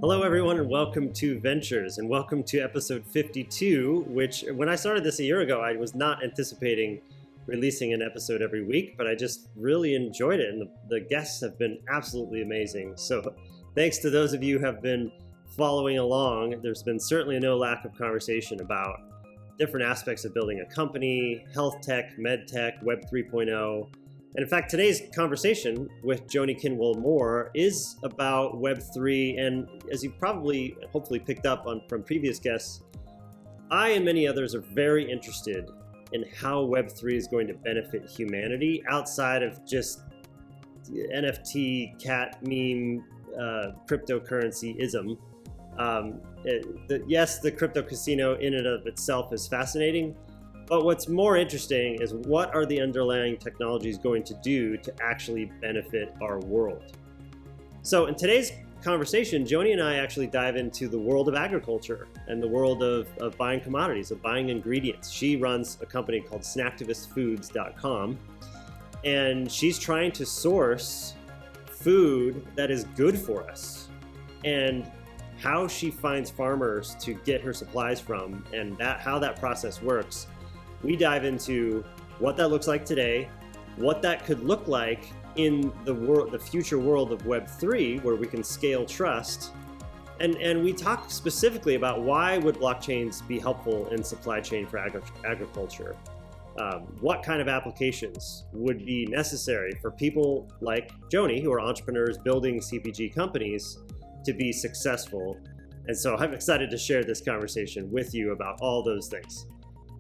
Hello, everyone, and welcome to Ventures, and welcome to episode 52, which when I started this a year ago, I was not anticipating releasing an episode every week, but I just really enjoyed it, and the guests have been absolutely amazing. So thanks to those of you who have been following along. There's been certainly no lack of conversation about different aspects of building a company, health tech, med tech, Web 3.0. And in fact, today's conversation with Joni Kinwell-Moore is about Web3. And as you probably, hopefully picked up on from previous guests, I and many others are very interested in how Web3 is going to benefit humanity outside of just NFT, cat meme, cryptocurrency-ism. Yes, the crypto casino in and of itself is fascinating, but what's more interesting is what are the underlying technologies going to do to actually benefit our world? So in today's conversation, Joni and I actually dive into the world of agriculture and the world of buying commodities, of buying ingredients. She runs a company called snacktivistfoods.com, and she's trying to source food that is good for us, and how she finds farmers to get her supplies from, and how that process works. We dive into what that looks like today, what that could look like in the future world of Web3, where we can scale trust, and we talk specifically about why would blockchains be helpful in supply chain for agriculture. What kind of applications would be necessary for people like Joni, who are entrepreneurs building CPG companies, to be successful. And so I'm excited to share this conversation with you about all those things.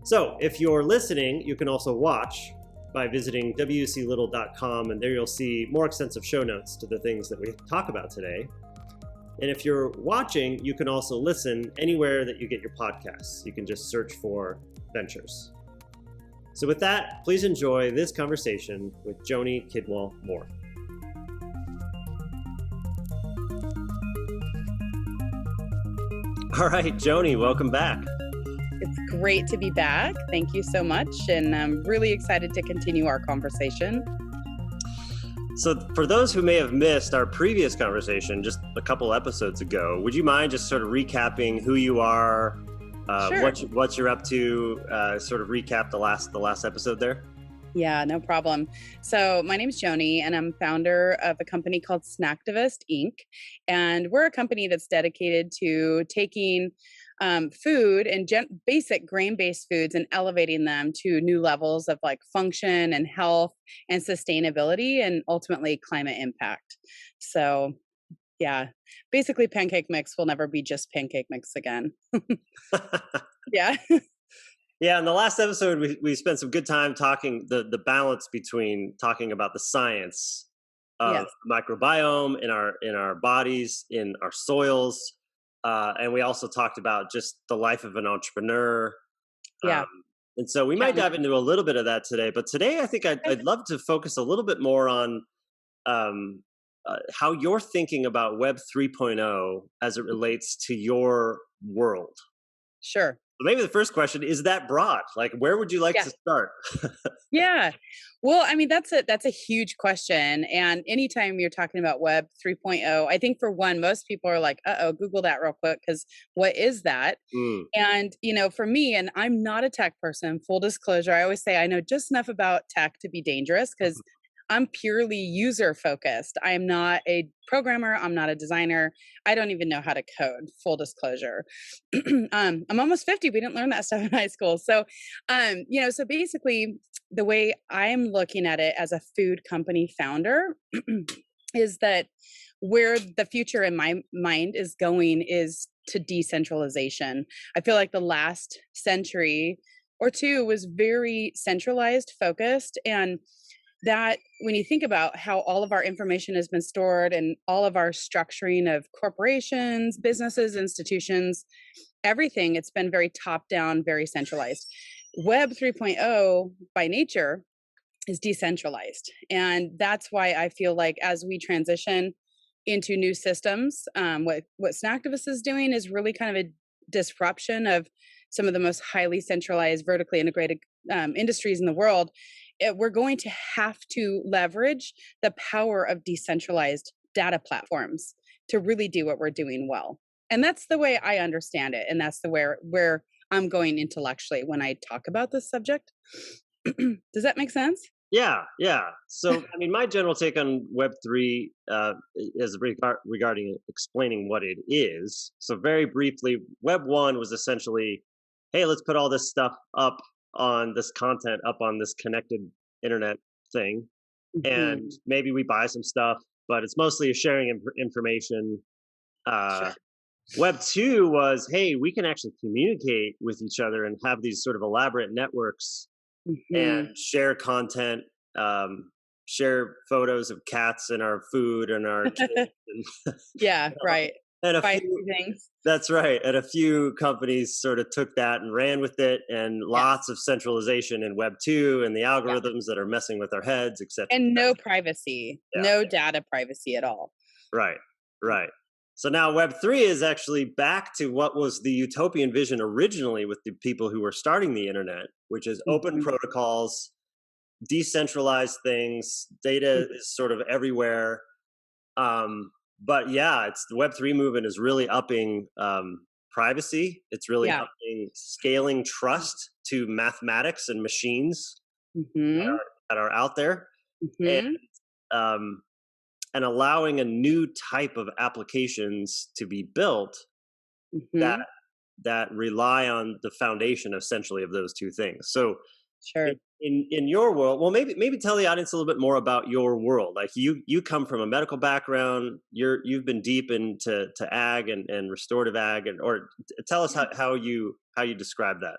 So if you're listening, you can also watch by visiting wclittle.com, and there you'll see more extensive show notes to the things that we talk about today. And if you're watching, you can also listen anywhere that you get your podcasts. You can just search for Ventures. So with that, please enjoy this conversation with Joni Kinwell-Moore. All right, Joni, welcome back. It's great to be back. Thank you so much. And I'm really excited to continue our conversation. So for those who may have missed our previous conversation just a couple episodes ago, would you mind just sort of recapping who you are, Sure. what you're up to, sort of recap the last episode there? Yeah, no problem. So my name is Joni, and I'm founder of a company called Snacktivist Inc. And we're a company that's dedicated to taking food and basic grain-based foods and elevating them to new levels of like function and health and sustainability and ultimately climate impact. So yeah, basically pancake mix will never be just pancake mix again. Yeah. Yeah, in the last episode, we spent some good time talking the balance between talking about the science of Yes. microbiome in our bodies, in our soils, and we also talked about just the life of an entrepreneur. Yeah. And so we might dive into a little bit of that today. But today, I think I'd love to focus a little bit more on how you're thinking about Web 3.0 as it relates to your world. Sure. So maybe the first question is that broad. Like, where would you like to start? Yeah. Well, I mean, that's a huge question. And anytime you're talking about Web 3.0, I think for one, most people are like, Google that real quick, because what is that? And, for me, and I'm not a tech person, full disclosure, I always say I know just enough about tech to be dangerous because I'm purely user focused. I'm not a programmer. I'm not a designer. I don't even know how to code, full disclosure. I'm almost 50. We didn't learn that stuff in high school. So, so basically the way I'm looking at it as a food company founder is that where the future in my mind is going is to decentralization. I feel like the last century or two was very centralized focused, and that when you think about how all of our information has been stored and all of our structuring of corporations, businesses, institutions, everything, it's been very top down, very centralized. Web 3.0 by nature is decentralized. And that's why I feel like as we transition into new systems, what Snacktivist is doing is really kind of a disruption of some of the most highly centralized, vertically integrated industries in the world. We're going to have to leverage the power of decentralized data platforms to really do what we're doing well. And that's the way I understand it. And that's the where I'm going intellectually when I talk about this subject. Does that make sense? Yeah, yeah. So, I mean, my general take on Web3 is regarding explaining what it is. So, very briefly, Web 1 was essentially, hey, let's put all this stuff up on this content up on this connected internet thing, and Hmm. maybe we buy some stuff, but it's mostly sharing information. Sure. Uh, Web 2 was, hey, we can actually communicate with each other and have these sort of elaborate networks and Hmm. share content, um, share photos of cats and our food and our kids, and, Yeah, right. and a Spicy few. things. That's right. And a few companies sort of took that and ran with it, and lots Yes. of centralization in Web 2 and the Yeah. algorithms that are messing with our heads, et cetera, And et no cetera. privacy, Yeah. no data privacy at all. Right. Right. So now Web 3 is actually back to what was the utopian vision originally with the people who were starting the internet, which is open Mhm. protocols, decentralized things. Data is sort of everywhere. But yeah, it's the Web 3 movement is really upping privacy. It's really Yeah. upping scaling trust to mathematics and machines Mhm. that are out there, and Mhm. um, and allowing a new type of applications to be built that Mhm. rely on the foundation essentially of those two things. So Sure. in your world, well, maybe tell the audience a little bit more about your world. Like you come from a medical background. You've been deep into ag and restorative ag, and or tell us how you describe that.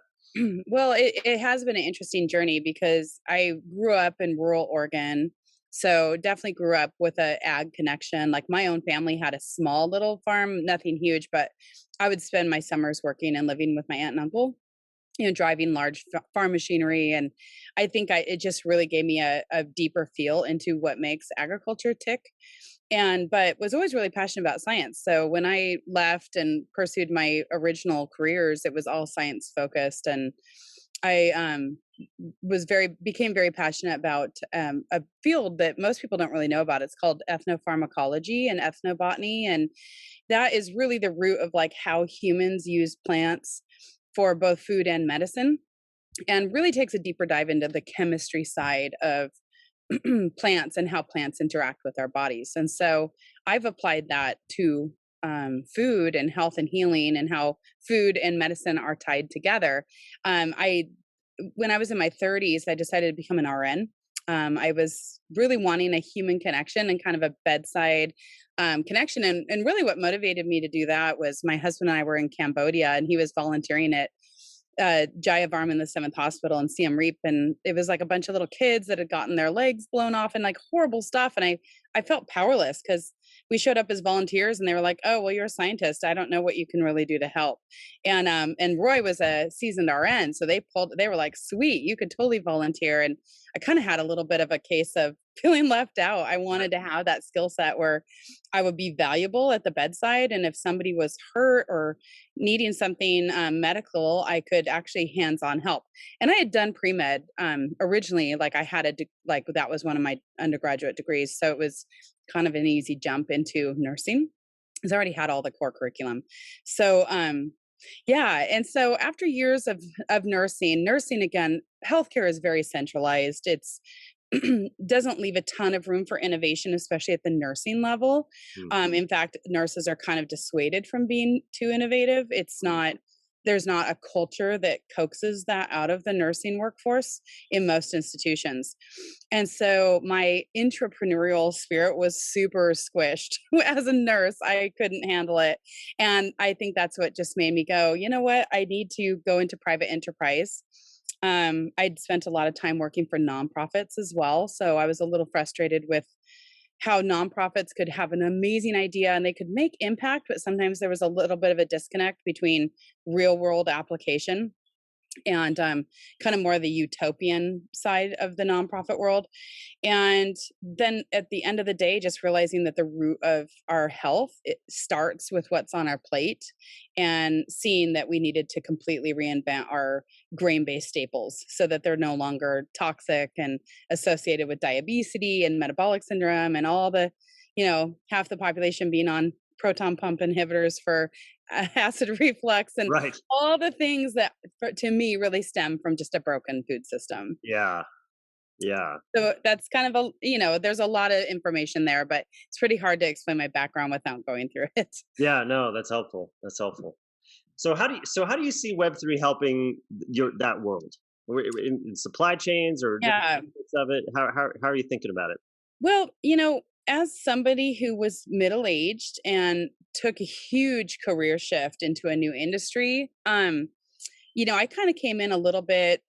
Well, it has been an interesting journey because I grew up in rural Oregon. So definitely grew up with a ag connection. Like my own family had a small little farm, nothing huge, but I would spend my summers working and living with my aunt and uncle, driving large farm machinery. And I think it just really gave me a deeper feel into what makes agriculture tick. But was always really passionate about science. So when I left and pursued my original careers, it was all science focused. And I became very passionate about a field that most people don't really know about. It's called ethnopharmacology and ethnobotany, and that is really the root of like how humans use plants for both food and medicine, and really takes a deeper dive into the chemistry side of plants and how plants interact with our bodies. And so I've applied that to food and health and healing, and how food and medicine are tied together. I When I was in my 30s, I decided to become an RN. I was really wanting a human connection and kind of a bedside connection. And really, what motivated me to do that was my husband and I were in Cambodia, and he was volunteering at Jaya Varman, the Seventh Hospital in Siem Reap, and it was like a bunch of little kids that had gotten their legs blown off and like horrible stuff. And I felt powerless because we showed up as volunteers, and they were like, "Oh, well, you're a scientist. I don't know what you can really do to help." And Roy was a seasoned RN, so they were like, "Sweet, you could totally volunteer." And I kind of had a little bit of a case of feeling left out. I wanted to have that skill set where I would be valuable at the bedside, and if somebody was hurt or needing something medical, I could actually hands-on help. And I had done pre-med originally. Like I had like that was one of my undergraduate degrees, so it was kind of an easy jump into nursing because I already had all the core curriculum. So yeah, and so after years of nursing again, healthcare is very centralized. It's doesn't leave a ton of room for innovation, especially at the nursing level. Mm, In fact, nurses are kind of dissuaded from being too innovative. There's not a culture that coaxes that out of the nursing workforce in most institutions. And so my entrepreneurial spirit was super squished. As a nurse, I couldn't handle it. And I think that's what just made me go, you know what? I need to go into private enterprise. I'd spent a lot of time working for nonprofits as well. So I was a little frustrated with how nonprofits could have an amazing idea and they could make impact, but sometimes there was a little bit of a disconnect between real world application and kind of more the utopian side of the nonprofit world. And then at the end of the day, just realizing that the root of our health, it starts with what's on our plate, and seeing that we needed to completely reinvent our grain-based staples so that they're no longer toxic and associated with diabetes and metabolic syndrome and all the, half the population being on proton pump inhibitors for acid reflux and Right. all the things that to me really stem from just a broken food system. Yeah. Yeah. So that's kind of there's a lot of information there, but it's pretty hard to explain my background without going through it. Yeah. No, that's helpful. That's helpful. So how do you see Web3 helping that world? In supply chains or different Yeah. aspects of it? How are you thinking about it? Well, as somebody who was middle aged and took a huge career shift into a new industry, I kind of came in a little bit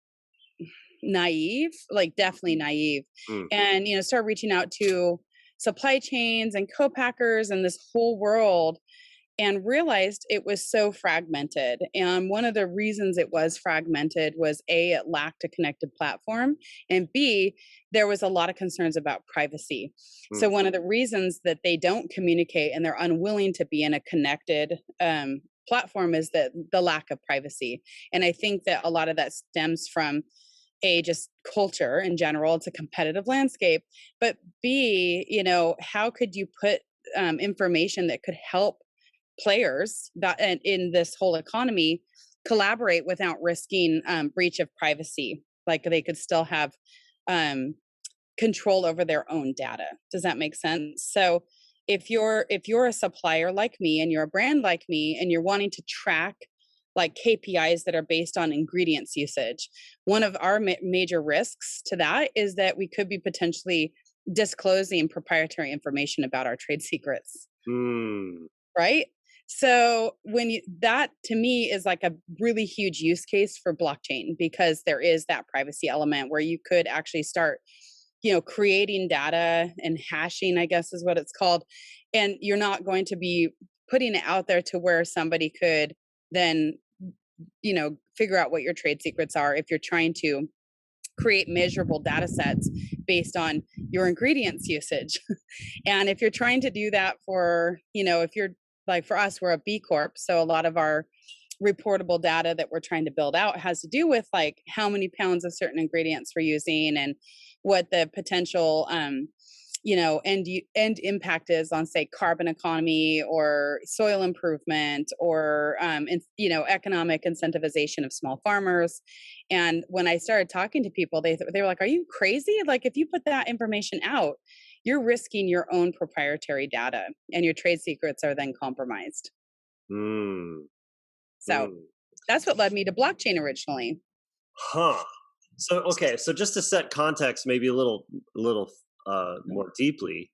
naive, like definitely naive, Mm, and started reaching out to supply chains and co-packers and this whole world and realized it was so fragmented. And one of the reasons it was fragmented was A, it lacked a connected platform, and B, there was a lot of concerns about privacy. mm, So, one of the reasons that they don't communicate and they're unwilling to be in a connected platform is that the lack of privacy. And I think that a lot of that stems from A, just culture in general, it's a competitive landscape, but B, how could you put information that could help players that and in this whole economy collaborate without risking breach of privacy, like they could still have um, control over their own data. Does that make sense? So if you're a supplier like me and you're a brand like me and you're wanting to track like KPIs that are based on ingredients usage, one of our major risks to that is that we could be potentially disclosing proprietary information about our trade secrets, mm, right? So that to me is like a really huge use case for blockchain because there is that privacy element where you could actually start, creating data and hashing, I guess is what it's called. And you're not going to be putting it out there to where somebody could then, figure out what your trade secrets are if you're trying to create measurable data sets based on your ingredients usage. And if you're trying to do that for, if you're like for us, we're a B Corp. So a lot of our reportable data that we're trying to build out has to do with like how many pounds of certain ingredients we're using and what the potential end impact is on say carbon economy or soil improvement or economic incentivization of small farmers. And when I started talking to people, they were like, are you crazy? Like if you put that information out, you're risking your own proprietary data and your trade secrets are then compromised. mm, So mm. that's what led me to blockchain originally. Huh. So okay, so just to set context, maybe a little more deeply,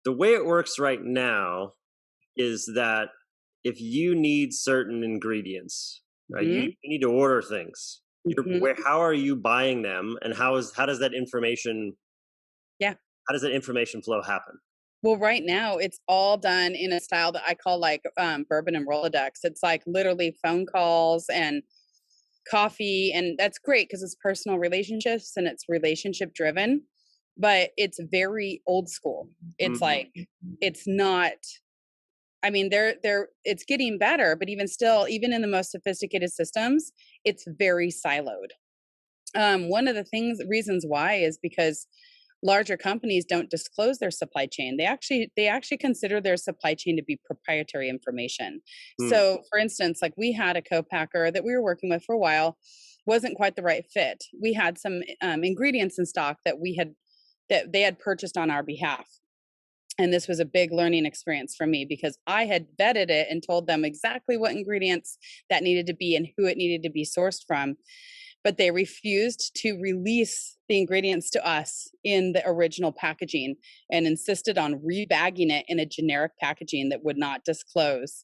the way it works right now is that if you need certain ingredients, right, you, Hmm. you need to order things. Hmm. How are you buying them, and how does that Yeah. information flow happen? Well, right now it's all done in a style that I call like Bourbon and Rolodex. It's like literally phone calls and coffee, and that's great because it's personal relationships and it's relationship driven. But it's very old school. It's Mm, like it's not. I mean, it's getting better, but even still, even in the most sophisticated systems, it's very siloed. One of the reasons why is because larger companies don't disclose their supply chain. They actually consider their supply chain to be proprietary information. mm, So, for instance, like we had a co-packer that we were working with for a while, wasn't quite the right fit. We had some ingredients in stock that they had purchased on our behalf. And this was a big learning experience for me because I had vetted it and told them exactly what ingredients that needed to be and who it needed to be sourced from, but they refused to release the ingredients to us in the original packaging and insisted on rebagging it in a generic packaging that would not disclose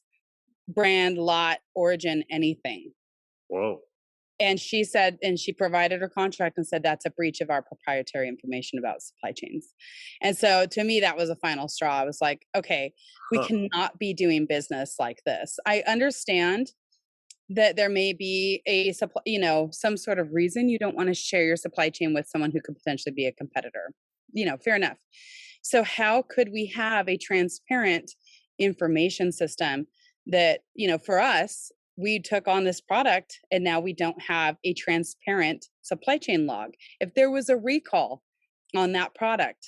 brand, lot, origin, anything. whoa. And she said, and she provided her contract and said that's a breach of our proprietary information about supply chains. And so to me, that was a final straw. I was like, okay, we Huh. cannot be doing business like this. I understand that there may be a supply, some sort of reason you don't want to share your supply chain with someone who could potentially be a competitor. Fair enough. So how could we have a transparent information system that, for us, we took on this product and now we don't have a transparent supply chain log. If there was a recall on that product,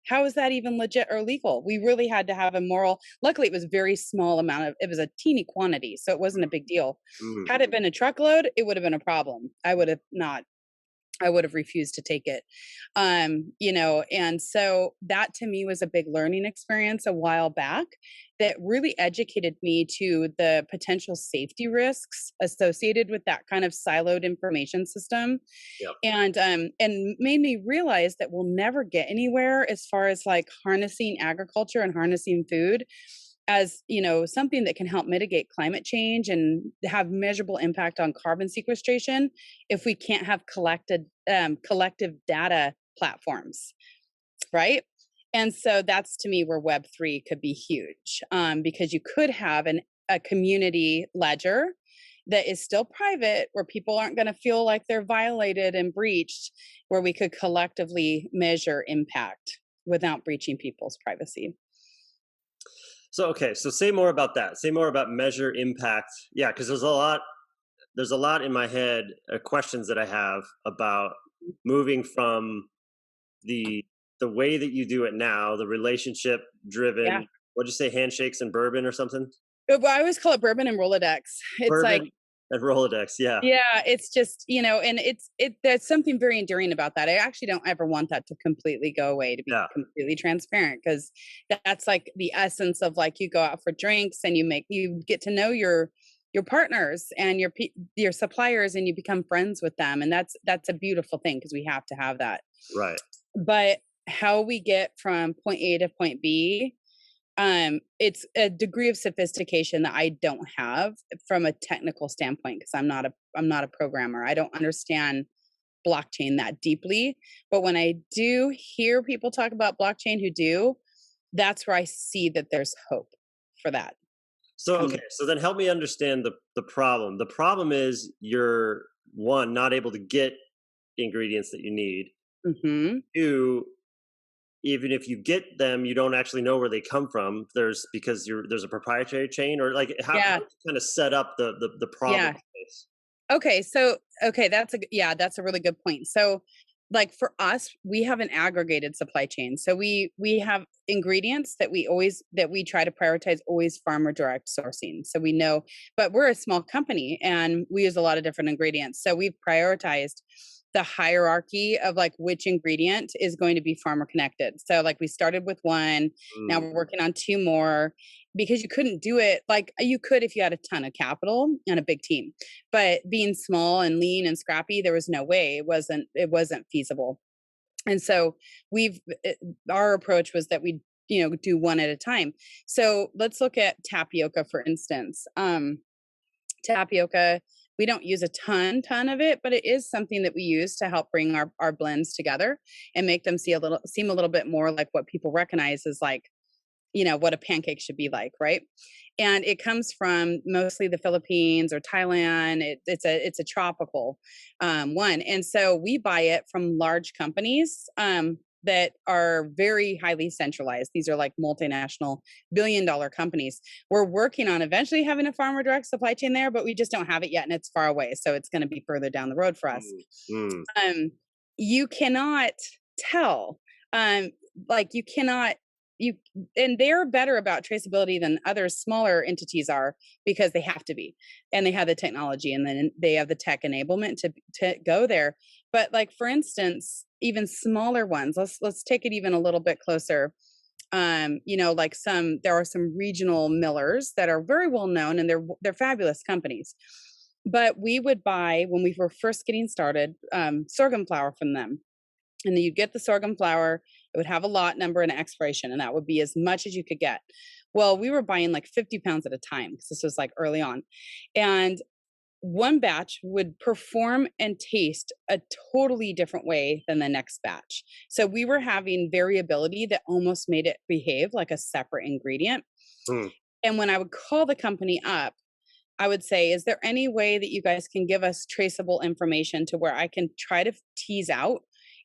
How is that even legit or legal? We really had to have a moral. Luckily, it was very small amount of. It was a teeny quantity, so it wasn't a big deal. Mm. Had it been a truckload, it would have been a problem. I would have refused to take it. And so that to me was a big learning experience a while back that really educated me to the potential safety risks associated with that kind of siloed information system. Yep. And made me realize that we'll never get anywhere as far as like harnessing agriculture and harnessing food as something that can help mitigate climate change and have measurable impact on carbon sequestration if we can't have collective data platforms, right? And so that's to me where Web3 could be huge, because you could have a community ledger that is still private, where people aren't going to feel like they're violated and breached, where we could collectively measure impact without breaching people's privacy. So, okay, so say more about that. Say more about measure impact. Yeah, because there's a lot in my head, questions that I have about moving from the way that you do it now, the relationship driven. Yeah. What'd you say, handshakes and bourbon or something? But I always call it Bourbon and Rolodex. It's Bourbon and Rolodex, yeah. Yeah, it's just, and there's something very enduring about that. I actually don't ever want that to completely go away, to be completely transparent, because that's like the essence of like you go out for drinks and you get to know your partners and your suppliers, and you become friends with them, and that's a beautiful thing because we have to have that. Right. But how we get from point A to point B, it's a degree of sophistication that I don't have from a technical standpoint, because I'm not a programmer. I don't understand blockchain that deeply. But when I do hear people talk about blockchain who do, that's where I see that there's hope for that. So, okay, so then help me understand the problem. The problem is you're, one, not able to get ingredients that you need. Mm-hmm. Two, even if you get them, you don't actually know where they come from. There's a proprietary chain, or like how do you kind of set up the problem? Okay, that's a really good point. So like for us, we have an aggregated supply chain. So we have ingredients that we try to prioritize, always farmer direct sourcing. So we know, but we're a small company and we use a lot of different ingredients. So we've prioritized the hierarchy of like which ingredient is going to be farmer connected. So like we started with one, now we're working on two more, because you couldn't do it like you could if you had a ton of capital and a big team. But being small and lean and scrappy, there was no way. It wasn't feasible. And so our approach was that we do one at a time. So let's look at tapioca, for instance. Tapioca, we don't use a ton of it, but it is something that we use to help bring our blends together and make them seem a little bit more like what people recognize as like, what a pancake should be like, right? And it comes from mostly the Philippines or Thailand. It's a tropical one, and so we buy it from large companies that are very highly centralized. These are like multinational billion-dollar companies. We're working on eventually having a farmer direct supply chain there, but we just don't have it yet, and it's far away, so it's going to be further down the road for us. You cannot tell, like you cannot. And they're better about traceability than other smaller entities are, because they have to be, and they have the technology, and then they have the tech enablement to go there. But like, for instance, even smaller ones, let's take it even a little bit closer. Like there are some regional millers that are very well known, and they're fabulous companies. But we would buy, when we were first getting started, sorghum flour from them. And then you'd get the sorghum flour, it would have a lot number and an expiration, and that would be as much as you could get. Well, we were buying like 50 pounds at a time, because this was like early on. And one batch would perform and taste a totally different way than the next batch. So we were having variability that almost made it behave like a separate ingredient. And when I would call the company up, I would say, is there any way that you guys can give us traceable information to where I can try to tease out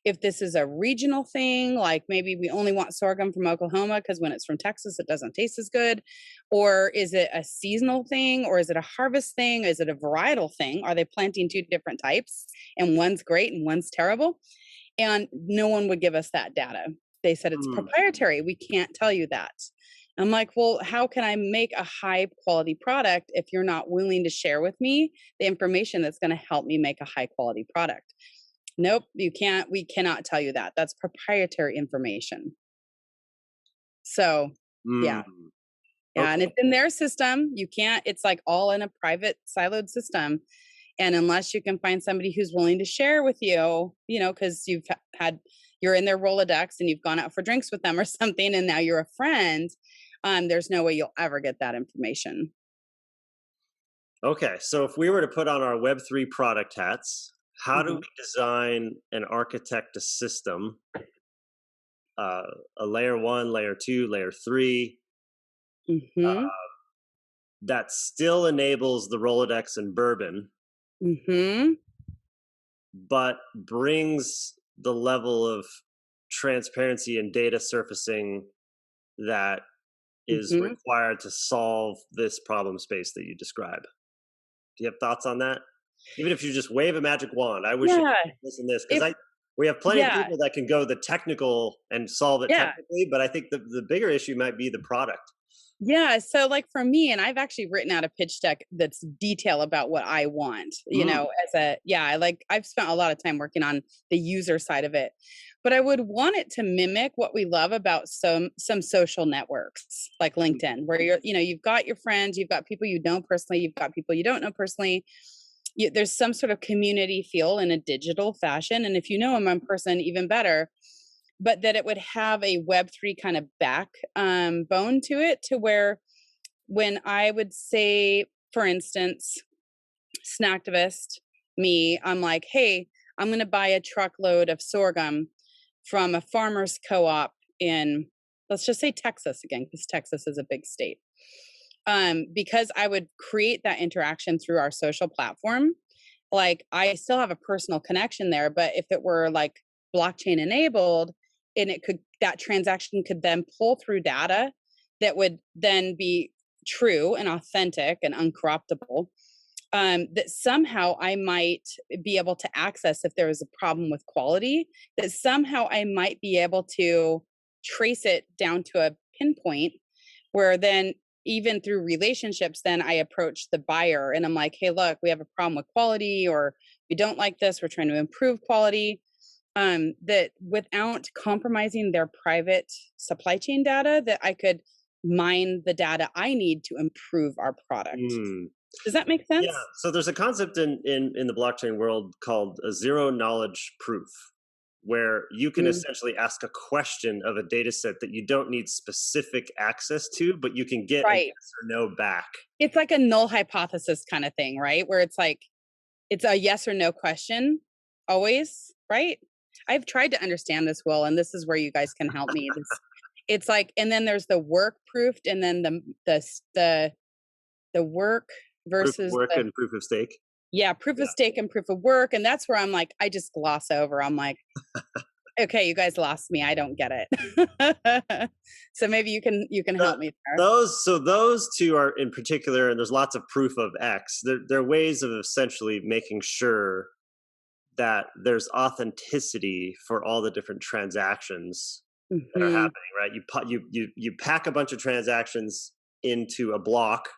if this is a regional thing, like maybe we only want sorghum from Oklahoma because when it's from Texas, it doesn't taste as good? Or is it a seasonal thing? Or is it a harvest thing? Is it a varietal thing? Are they planting two different types and one's great and one's terrible? And no one would give us that data. they said it's Hmm. proprietary. We can't tell you that. I'm like, well, how can I make a high quality product if you're not willing to share with me the information that's going to help me make a high quality product? Nope, you can't. We cannot tell you that. That's proprietary information. So, yeah. Hmm. Yeah, and Okay. it's in their system. You can't, it's like all in a private siloed system. And unless you can find somebody who's willing to share with you, because you're in their Rolodex and you've gone out for drinks with them or something, and now you're a friend, there's no way you'll ever get that information. Okay. So if we were to put on our Web3 product hats, how do we Hmm. design and architect a system, a layer one, layer two, layer three, Hmm. that still enables the Rolodex and Bourbon, Hmm. but brings the level of transparency and data surfacing that is Hmm. required to solve this problem space that you describe? Do you have thoughts on that? Even if you just wave a magic wand, I wish it Yeah. could this and this, because If we have plenty of yeah, people that can go the technical and solve it yeah. technically, but I think the bigger issue might be the product. Yeah, so like for me, and I've actually written out a pitch deck that's detail about what I want, Mm, I've spent a lot of time working on the user side of it. But I would want it to mimic what we love about some social networks like mm, LinkedIn, where you've got your friends, you've got people you know personally, you've got people you don't know personally. There's some sort of community feel in a digital fashion, and if you know them in person, even better, but that it would have a Web3 kind of back bone to it, to where when I would say, for instance, snacktivist, me, I'm like, hey, I'm going to buy a truckload of sorghum from a farmer's co-op in, let's just say Texas again, because Texas is a big state. Because I would create that interaction through our social platform, like I still have a personal connection there, but if it were like blockchain enabled, and that transaction could then pull through data that would then be true and authentic and uncorruptible, that somehow I might be able to access if there was a problem with quality, that somehow I might be able to trace it down to a pinpoint, where then even through relationships, then I approach the buyer and I'm like, hey, look, we have a problem with quality, or we don't like this, we're trying to improve quality. That without compromising their private supply chain data, that I could mine the data I need to improve our product. mm. Does that make Yeah. sense? So there's a concept in the blockchain world called a zero knowledge proof, where you can Mm. essentially ask a question of a data set that you don't need specific access to, but you can get a Right. yes or no back. It's like a null hypothesis kind of thing, right? Where it's like, it's a yes or no question always, right? I've tried to understand this, Will, and this is where you guys can help me. It's like, and then there's the work proofed, and then the work Proof of versus work the, and proof of stake. yeah, proof of Yeah. stake and proof of work. And that's where I'm like, I just gloss over. I'm like, okay, you guys lost me. I don't get it. So maybe you can The, help me there. those two are in particular, and there's lots of proof of X. They're ways of essentially making sure that there's authenticity for all the different transactions that are Hmm. happening, right? You pack a bunch of transactions into a block,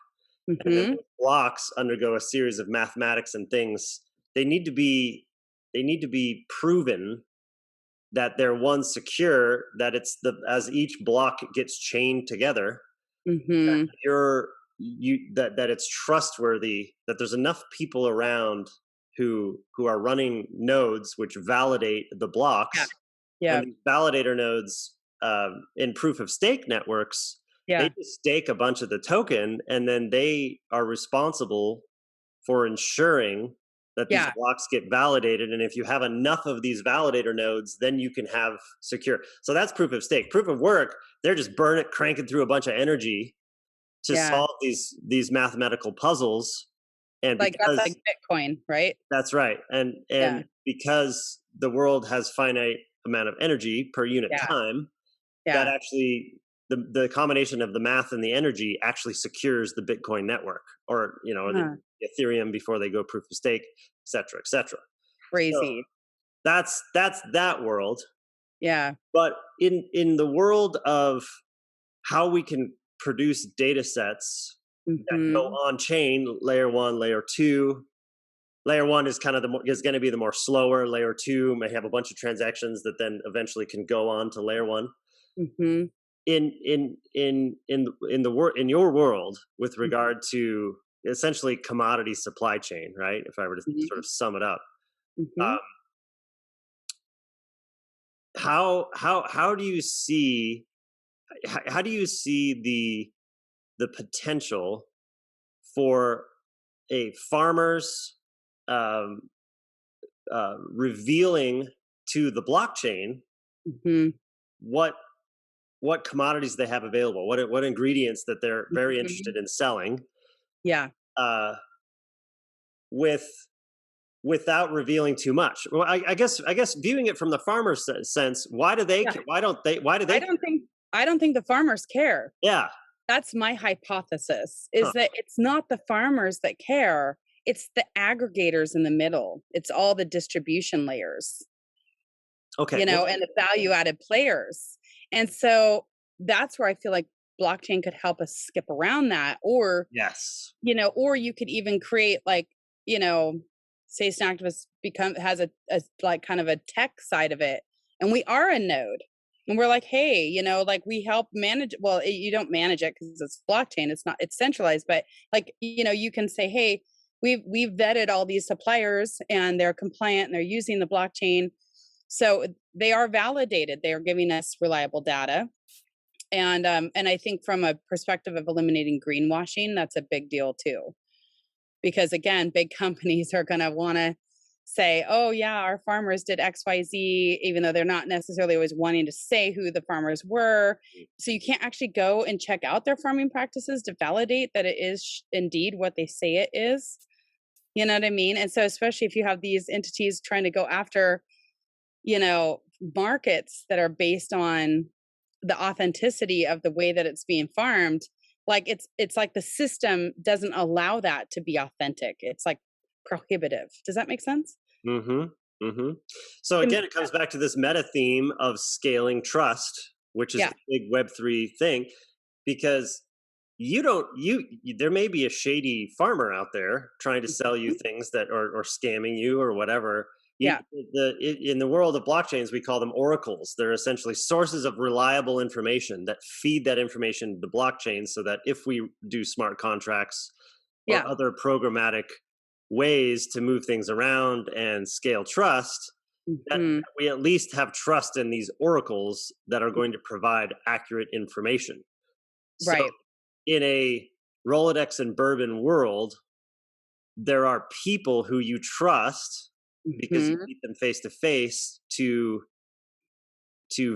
and then Hmm. those blocks undergo a series of mathematics and things. They need to be proven that they're one secure, that it's the as each block gets chained together, that Hmm. that it's trustworthy, that there's enough people around who are running nodes which validate the Yeah. blocks, Yeah. and these validator nodes, in proof of stake networks, they Yeah. just stake a bunch of the token, and then they are responsible for ensuring that these Yeah. blocks get validated. And if you have enough of these validator nodes, then you can have secure. So that's proof of stake. Proof of work, they're just cranking through a bunch of energy to Yeah. solve these mathematical puzzles. And Like that's because like Bitcoin, right? that's right, Yeah. and because the world has finite amount of energy per unit Yeah. time, that Yeah. actually the combination of the math and the energy actually secures the Bitcoin network, or or the Huh. Ethereum before they go proof of stake, et cetera, et cetera. So Crazy. that's that world. Yeah. But in the world of how we can produce data sets that go Hmm. on chain, layer one, layer two. Layer one is kind of is going to be the more slower. Layer two may have a bunch of transactions that then eventually can go on to layer one. Hmm. In your world, with regard to essentially commodity supply chain, right? If I were to sort of sum it up, Hmm. um, how do you see how do you see the potential for a farmer's um, revealing to the blockchain Hmm. what commodities they have available, what ingredients that they're very Hmm. interested in selling, Yeah. uh, with without revealing too much. Well, I guess viewing it from the farmer's sense, why do they? Yeah. Why do I they? don't think I don't think the farmers care. Yeah. That's my hypothesis, Huh. is that it's not the farmers that care, it's the aggregators in the middle. It's all the distribution layers, Okay. Well. and the value added players. And so that's where I feel like blockchain could help us skip around that, or Yes. or you could even create like, you know, say Snacktivist has a like kind of a tech side of it, and we are a node. And we're like, hey, like we help manage. Well, you don't manage it because it's blockchain. It's centralized, but like, you can say, hey, we've vetted all these suppliers and they're compliant and they're using the blockchain. So they are validated. They are giving us reliable data. And I think from a perspective of eliminating greenwashing, that's a big deal too, because again, big companies are going to want to say, oh yeah, our farmers did XYZ, even though they're not necessarily always wanting to say who the farmers were. So you can't actually go and check out their farming practices to validate that it is indeed what they say it is. You know what I mean? And so especially if you have these entities trying to go after, markets that are based on the authenticity of the way that it's being farmed, like it's like the system doesn't allow that to be authentic. It's like prohibitive. Does that make sense? Mm-hmm. Mm-hmm. So Um, again, it comes back to this meta theme of scaling trust, which is yeah. the big Web3 thing, because you don't there may be a shady farmer out there trying to sell you Mhm. things that or scamming you or whatever. you, Yeah. in the world of blockchains, we call them oracles. They're essentially sources of reliable information that feed that information to blockchain, so that if we do smart contracts or Yeah. other programmatic ways to move things around and scale trust, that Hmm. we at least have trust in these oracles that are going to provide accurate information. So Right. in a Rolodex and Bourbon world, there are people who you trust because you Hmm. meet them face to face to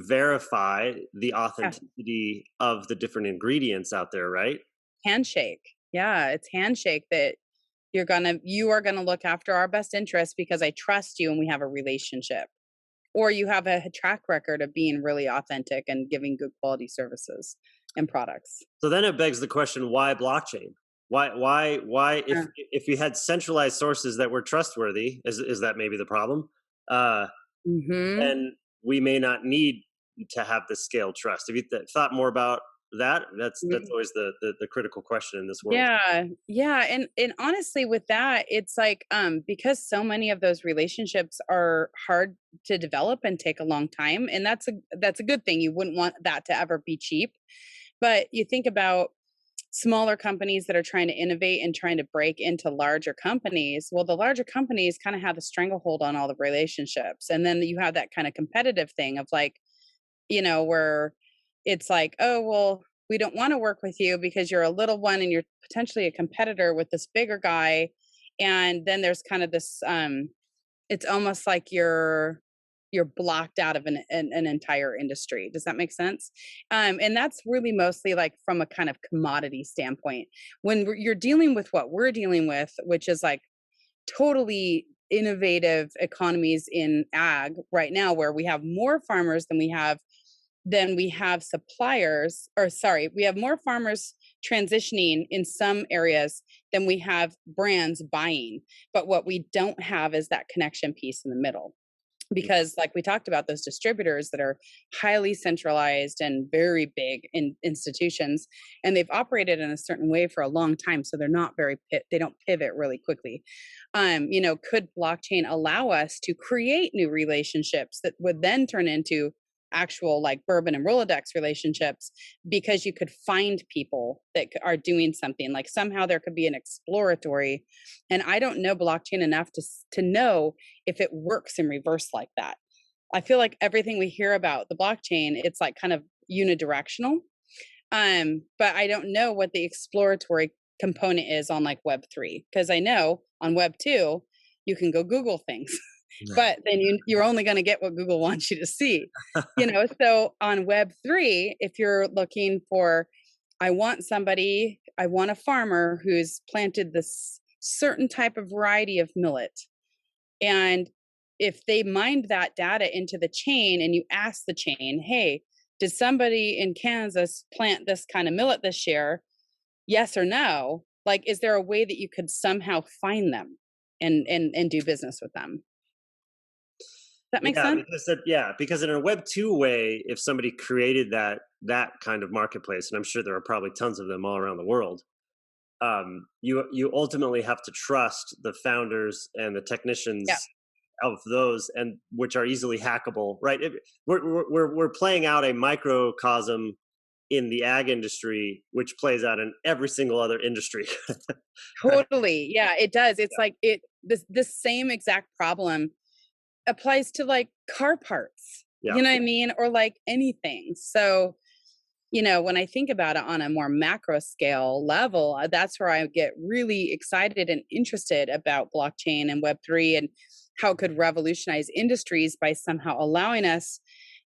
verify the Yeah. authenticity of the different ingredients out there, right? Handshake. Yeah, it's handshake that you are gonna look after our best interests because I trust you and we have a relationship. Or you have a track record of being really authentic and giving good quality services and products. So then it begs the question: why blockchain? Why? If we had centralized sources that were trustworthy, is that maybe the problem? Uh, Mhm. and we may not need to have the scale trust. Have you thought more about that? That's Mm. always the critical question in this world. Yeah. Yeah, and honestly with that, it's like, because so many of those relationships are hard to develop and take a long time, and that's a good thing. You wouldn't want that to ever be cheap. But you think about smaller companies that are trying to innovate and trying to break into larger companies. Well, the larger companies kind of have the stranglehold on all the relationships. And then you have that kind of competitive thing of like, where it's like, oh, well, we don't want to work with you because you're a little one and you're potentially a competitor with this bigger guy. And then there's kind of this, it's almost like you're blocked out of an entire industry. Does that make sense? And that's really mostly like from a kind of commodity standpoint. When you're dealing with what we're dealing with, which is like totally innovative economies in ag right now, where we have more farmers than we have suppliers, or sorry, we have more farmers transitioning in some areas than we have brands buying. But what we don't have is that connection piece in the middle, because like we talked about, those distributors that are highly centralized and very big in institutions, and they've operated in a certain way for a long time, so they're not very they don't pivot really quickly. Could blockchain allow us to create new relationships that would then turn into actual like Bourbon and Rolodex relationships, because you could find people that are doing something, like somehow there could be an exploratory, and I don't know blockchain enough to know if it works in reverse like that. I feel like everything we hear about the blockchain, it's like kind of unidirectional. But I don't know what the exploratory component is on like Web3, because I know on Web2 you can go Google things. But then you're only going to get what Google wants you to see, So on Web3, if you're looking for, I want a farmer who's planted this certain type of variety of millet. And if they mined that data into the chain and you ask the chain, hey, did somebody in Kansas plant this kind of millet this year? Yes or no? Like, is there a way that you could somehow find them and do business with them? That makes sense? Because in a Web2 way, if somebody created that kind of marketplace, and I'm sure there are probably tons of them all around the world, you ultimately have to trust the founders and the technicians of those, and which are easily hackable, right? We're playing out a microcosm in the ag industry, which plays out in every single other industry. Totally, yeah, it does. It's like this same exact problem applies to like car parts, you know what I mean? Or like anything. So, when I think about it on a more macro scale level, that's where I get really excited and interested about blockchain and Web3 and how it could revolutionize industries by somehow allowing us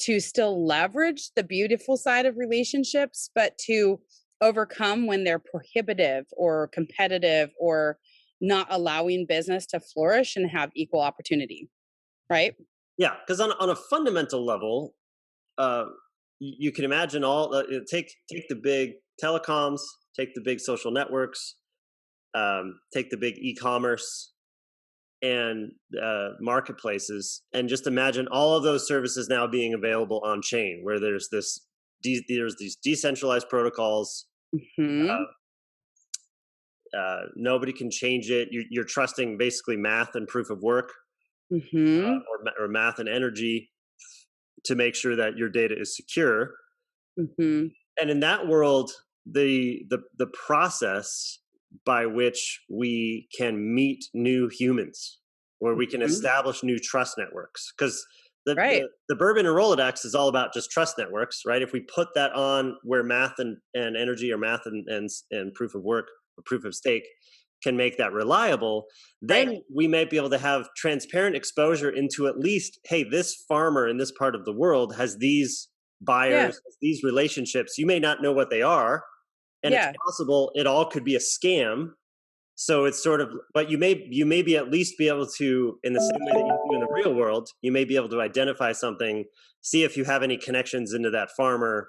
to still leverage the beautiful side of relationships, but to overcome when they're prohibitive or competitive or not allowing business to flourish and have equal opportunity. Right? Yeah, because on a fundamental level, you can imagine take the big telecoms, take the big social networks, take the big e-commerce and marketplaces, and just imagine all of those services now being available on chain, where there's these decentralized protocols. Mm-hmm. Nobody can change it. You're trusting basically math and proof of work. Mm-hmm. Or math and energy to make sure that your data is secure. Mm-hmm. And in that world, the process by which we can meet new humans, where we can establish new trust networks, because the Bourbon and Rolodex is all about just trust networks, right? If we put that on where math and energy, or math and proof of work or proof of stake can make that reliable, then we might be able to have transparent exposure into at least, hey, this farmer in this part of the world has these buyers, these relationships. You may not know what they are, and it's possible it all could be a scam. So it's sort of, but you may be at least be able to, in the same way that you do in the real world, you may be able to identify something, see if you have any connections into that farmer,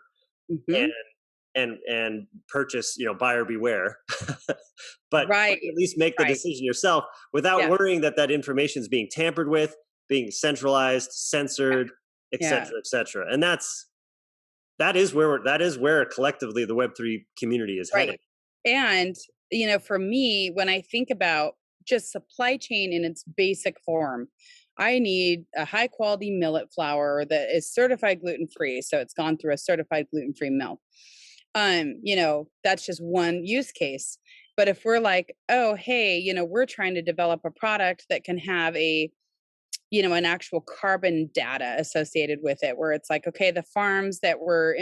and purchase, buyer beware. But at least make the decision yourself without worrying that information is being tampered with, being centralized, censored, et cetera. And that is where collectively the Web3 community is heading. And for me, when I think about just supply chain in its basic form, I need a high quality millet flour that is certified gluten free, so it's gone through a certified gluten free mill. That's just one use case. But if we're like, oh, hey, we're trying to develop a product that can have an actual carbon data associated with it, where it's like, okay, the farms that were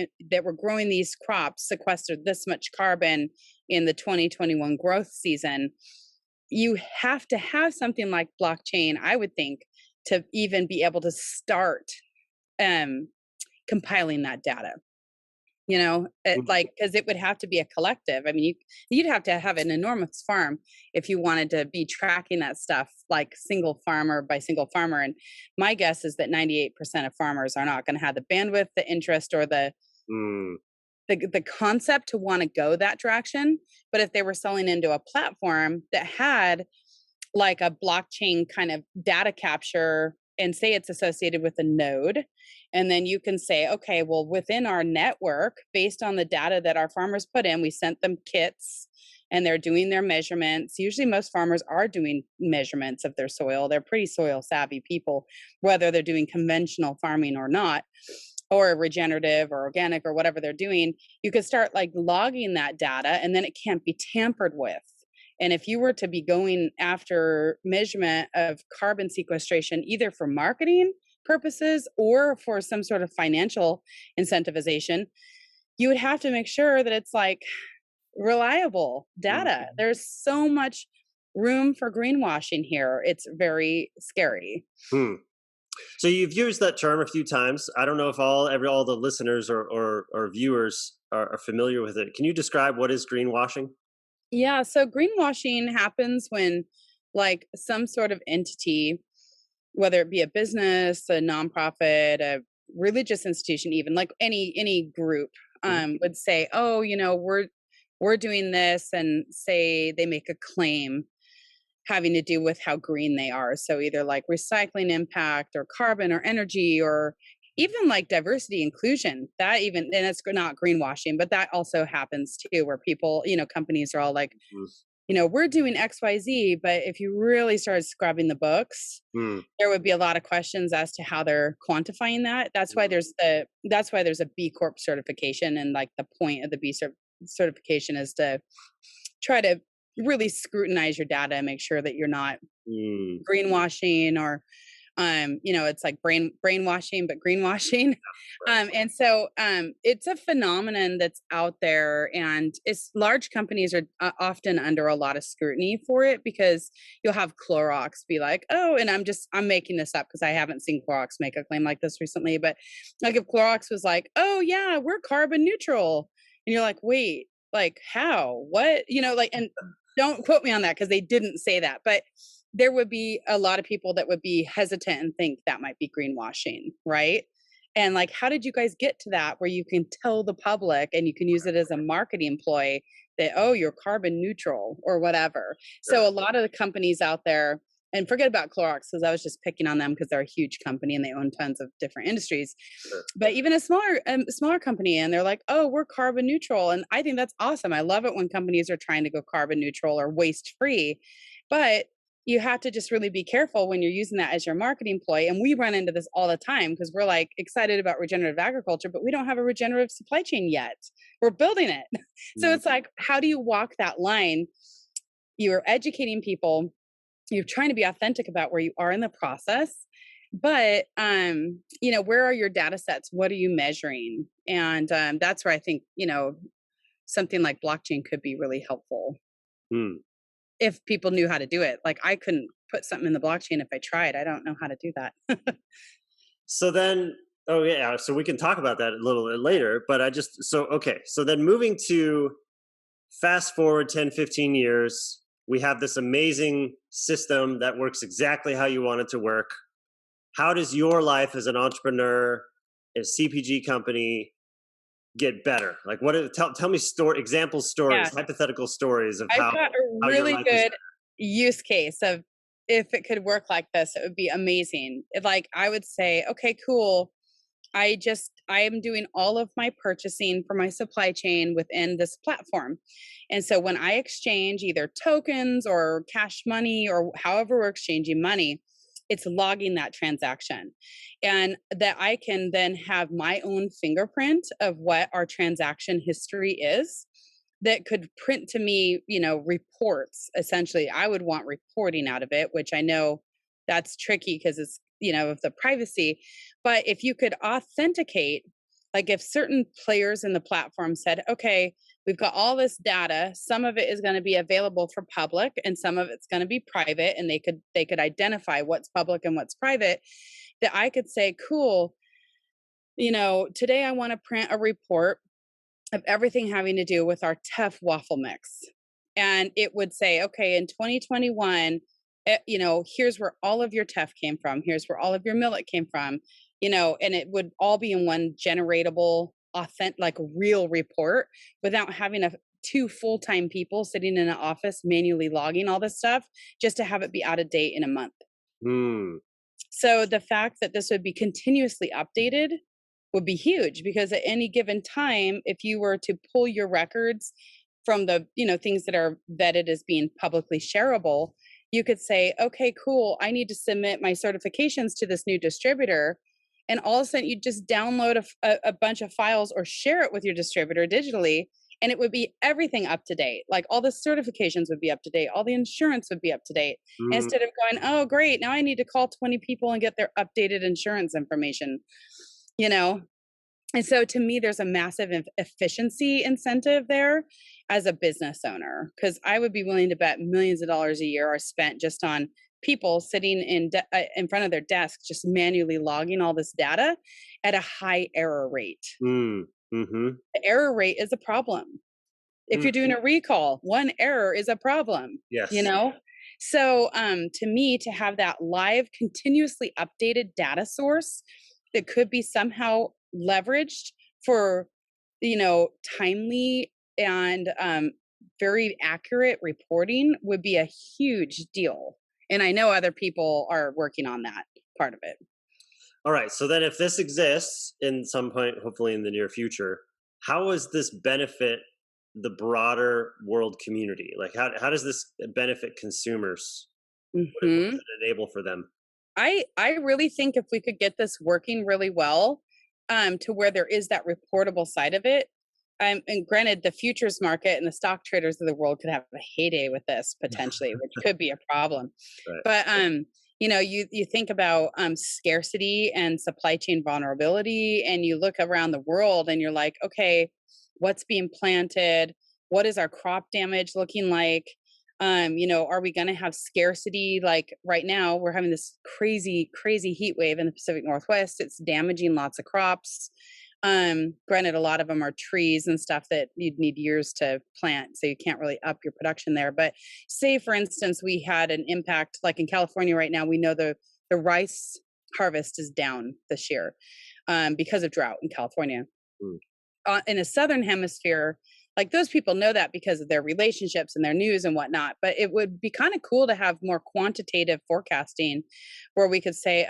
growing these crops sequestered this much carbon in the 2021 growth season. You have to have something like blockchain, I would think, to even be able to start compiling that data. Because it would have to be a collective. I mean, you'd have to have an enormous farm if you wanted to be tracking that stuff, like single farmer by single farmer. And my guess is that 98% of farmers are not going to have the bandwidth, the interest, or the concept to want to go that direction. But if they were selling into a platform that had like a blockchain kind of data capture and say it's associated with a node. And then you can say, okay, well, within our network, based on the data that our farmers put in, we sent them kits and they're doing their measurements. Usually most farmers are doing measurements of their soil. They're pretty soil savvy people, whether they're doing conventional farming or not, or regenerative or organic or whatever they're doing. You could start like logging that data, and then it can't be tampered with. And if you were to be going after measurement of carbon sequestration, either for marketing purposes or for some sort of financial incentivization, you would have to make sure that it's like reliable data. There's so much room for greenwashing here. It's very scary. So you've used that term a few times. I don't know if all the listeners or viewers are familiar with it. Can you describe what is greenwashing? Yeah, so greenwashing happens when like some sort of entity, whether it be a business, a nonprofit, a religious institution, even like any group, would say, oh, we're doing this, and say they make a claim having to do with how green they are. So either like recycling impact or carbon or energy or even like diversity inclusion, that even, and it's not greenwashing, but that also happens too, where people, companies are all like, we're doing XYZ, but if you really started scrubbing the books, there would be a lot of questions as to how they're quantifying that. That's why there's a B Corp certification, and like the point of the B certification is to try to really scrutinize your data and make sure that you're not greenwashing or it's like brainwashing, but greenwashing. And so it's a phenomenon that's out there, and it's large companies are often under a lot of scrutiny for it, because you'll have Clorox be like, oh, and I'm making this up because I haven't seen Clorox make a claim like this recently, but like if Clorox was like, oh yeah, we're carbon neutral, and you're like, wait, like how, what, and don't quote me on that because they didn't say that, but there would be a lot of people that would be hesitant and think that might be greenwashing, right? And like, how did you guys get to that where you can tell the public and you can use it as a marketing ploy that, oh, you're carbon neutral or whatever? So a lot of the companies out there, and forget about Clorox because I was just picking on them because they're a huge company and they own tons of different industries. But even a smaller company, and they're like, oh, we're carbon neutral. And I think that's awesome. I love it when companies are trying to go carbon neutral or waste free. But you have to just really be careful when you're using that as your marketing ploy. And we run into this all the time because we're like excited about regenerative agriculture, but we don't have a regenerative supply chain yet. We're building it. So it's like, how do you walk that line? You're educating people. You're trying to be authentic about where you are in the process. But, where are your data sets? What are you measuring? And that's where I think, something like blockchain could be really helpful. If people knew how to do it. Like I couldn't put something in the blockchain if I tried. I don't know how to do that. So then, so we can talk about that a little bit later, but so then moving to fast forward 10, 15 years, we have this amazing system that works exactly how you want it to work. How does your life as an entrepreneur, a CPG company, get better? Like tell me example stories, hypothetical stories of I've got a really good use case of if it could work like this, it would be amazing. Like I would say, okay, cool. I am doing all of my purchasing for my supply chain within this platform. And so when I exchange either tokens or cash money or however we're exchanging money, it's logging that transaction, and that I can then have my own fingerprint of what our transaction history is that could print to me, reports. Essentially, I would want reporting out of it, which I know that's tricky because it's, of the privacy. But if you could authenticate, like if certain players in the platform said, okay, we've got all this data, some of it is going to be available for public and some of it's going to be private, and they could identify what's public and what's private, that I could say, cool, today I want to print a report of everything having to do with our tough waffle mix. And it would say, okay, in 2021, here's where all of your teff came from. Here's where all of your millet came from, and it would all be in one generatable, authentic, like real report without having two full-time people sitting in an office manually logging all this stuff just to have it be out of date in a month. So the fact that this would be continuously updated would be huge, because at any given time, if you were to pull your records from the, things that are vetted as being publicly shareable, you could say, okay, cool, I need to submit my certifications to this new distributor. And all of a sudden, you just download a bunch of files or share it with your distributor digitally, and it would be everything up to date. Like all the certifications would be up to date, all the insurance would be up to date. Mm, Instead of going, oh, great, now I need to call 20 people and get their updated insurance information, you know? And so to me, there's a massive efficiency incentive there as a business owner, because I would be willing to bet millions of dollars a year are spent just on people sitting in front of their desk, just manually logging all this data at a high error rate. mm-hmm. The error rate is a problem. If Mm, you're doing a recall, one error is a problem, yes. So to me, to have that live, continuously updated data source that could be somehow leveraged for, timely and very accurate reporting would be a huge deal. And I know other people are working on that part of it. All right. So then, if this exists in some point, hopefully in the near future, how does this benefit the broader world community? Like, how does this benefit consumers? What does Hmm. it enable for them? I really think if we could get this working really well, to where there is that reportable side of it, and granted, the futures market and the stock traders of the world could have a heyday with this potentially, which could be a problem. Right. But you think about scarcity and supply chain vulnerability, and you look around the world, and you're like, okay, what's being planted? What is our crop damage looking like? Are we going to have scarcity? Like right now, we're having this crazy, crazy heat wave in the Pacific Northwest. It's damaging lots of crops. Granted, a lot of them are trees and stuff that you'd need years to plant, so you can't really up your production there. But say, for instance, we had an impact, like in California right now, we know the rice harvest is down this year because of drought in California. Mm. In the southern hemisphere, like those people know that because of their relationships and their news and whatnot. But it would be kind of cool to have more quantitative forecasting where we could say,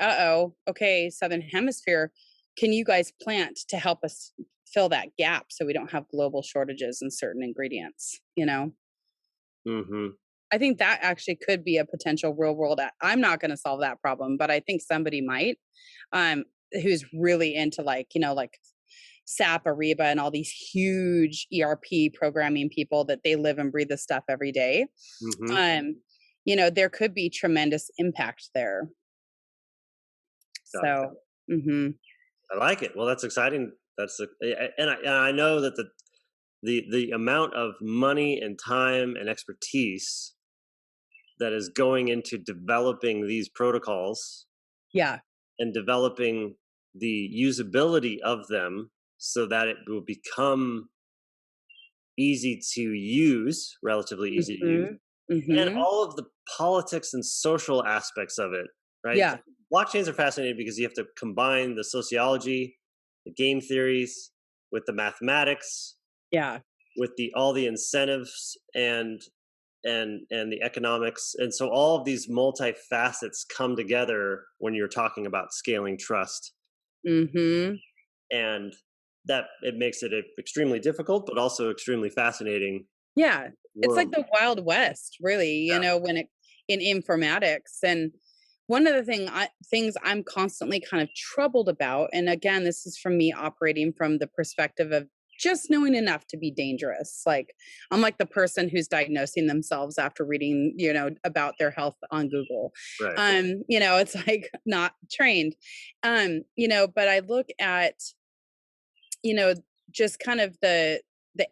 okay, southern hemisphere, can you guys plant to help us fill that gap so we don't have global shortages in certain ingredients? Mm-hmm. I think that actually could be a potential real world. I'm not going to solve that problem, but I think somebody might, who's really into like SAP, Ariba, and all these huge ERP programming people that they live and breathe this stuff every day. Mm-hmm. There could be tremendous impact there. So, I like it. Well, that's exciting. And I know that the amount of money and time and expertise that is going into developing these protocols yeah. and developing the usability of them so that it will become easy to use, relatively easy to use, and Mm-hmm. all of the politics and social aspects of it, right? Yeah. Blockchains are fascinating because you have to combine the sociology, the game theories, with the mathematics, Yeah. with all the incentives and the economics, and so all of these multifacets come together when you're talking about scaling trust, Mm-hmm. and that it makes it extremely difficult, but also extremely fascinating Yeah. It's like world. the Wild West, really, when it in informatics. And one of the things I'm constantly kind of troubled about, and again, this is from me operating from the perspective of just knowing enough to be dangerous. Like I'm like the person who's diagnosing themselves after reading, about their health on Google. Right. It's like not trained. But I look at, you know, just kind of the